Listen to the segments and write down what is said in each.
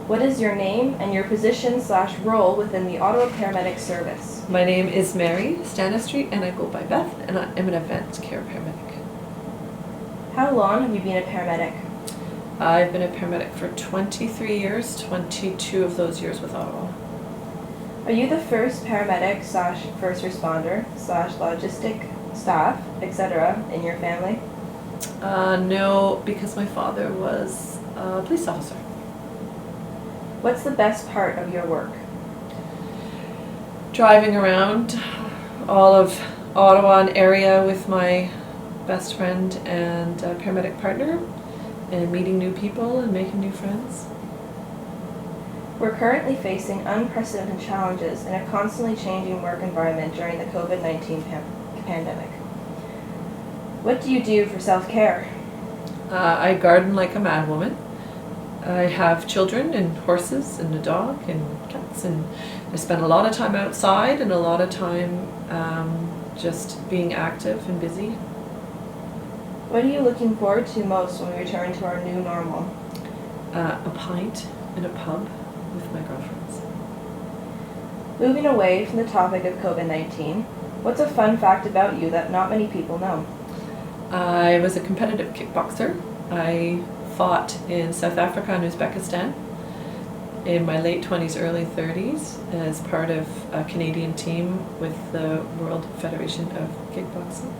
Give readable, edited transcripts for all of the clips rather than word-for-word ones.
What is your name and your position/role within the Ottawa Paramedic Service? My name is Mary Stanistreet and I go by Beth and I am an Advanced Care Paramedic. How long have you been a paramedic? I've been a paramedic for 23 years, 22 of those years with Ottawa. Are you the first paramedic/first responder/logistic staff, etc. in your family? No, because my father was a police officer. What's the best part of your work? Driving around all of Ottawa and area with my best friend and paramedic partner and meeting new people and making new friends. We're currently facing unprecedented challenges in a constantly changing work environment during the COVID-19 pandemic. What do you do for self-care? I garden like a madwoman. I have children and horses and a dog and cats, and I spend a lot of time outside and a lot of time just being active and busy. What are you looking forward to most when we return to our new normal? A pint in a pub with my girlfriends. Moving away from the topic of COVID-19, what's a fun fact about you that not many people know? I was a competitive kickboxer. I fought in South Africa and Uzbekistan in my late 20s, early 30s as part of a Canadian team with the World Federation of Kickboxing.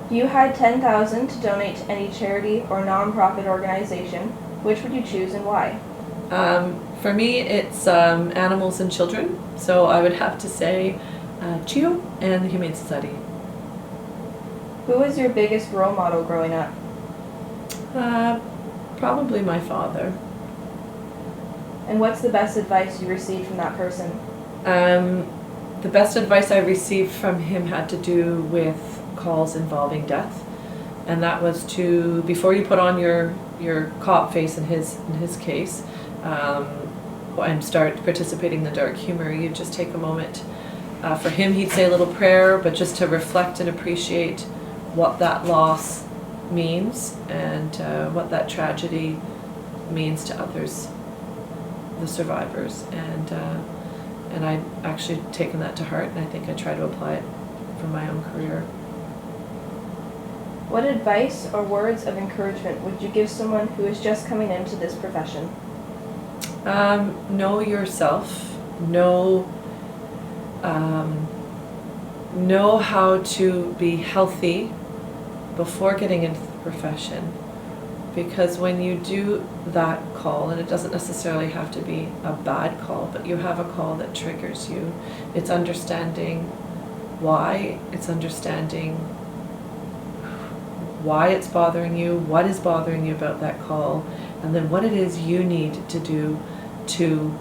If you had $10,000 to donate to any charity or non-profit organization, which would you choose and why? For me, it's animals and children, so I would have to say CHIO and the Humane Society. Who was your biggest role model growing up? Probably my father. And what's the best advice you received from that person? The best advice I received from him had to do with calls involving death, and that was to, before you put on your cop face in his case, and start participating in the dark humor, you just take a moment. For him, he'd say a little prayer, but just to reflect and appreciate what that loss means and what that tragedy means to others, the survivors, and I've actually taken that to heart, and I think I try to apply it for my own career. What advice or words of encouragement would you give someone who is just coming into this profession? Know yourself. Know how to be healthy before getting into the profession, because when you do that call, and it doesn't necessarily have to be a bad call, but you have a call that triggers you, it's understanding why, it's understanding why it's bothering you, what is bothering you about that call, and then what it is you need to do to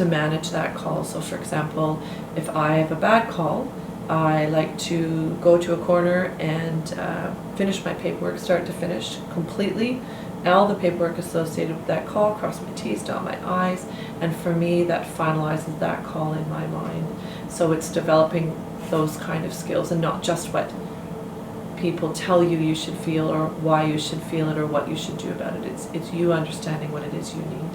manage that call. So for example, if I have a bad call, I like to go to a corner and finish my paperwork, start to finish, completely, all the paperwork associated with that call, cross my T's, dot my I's, and for me that finalizes that call in my mind. So it's developing those kind of skills and not just what people tell you should feel or why you should feel it or what you should do about it. It's you understanding what it is you need.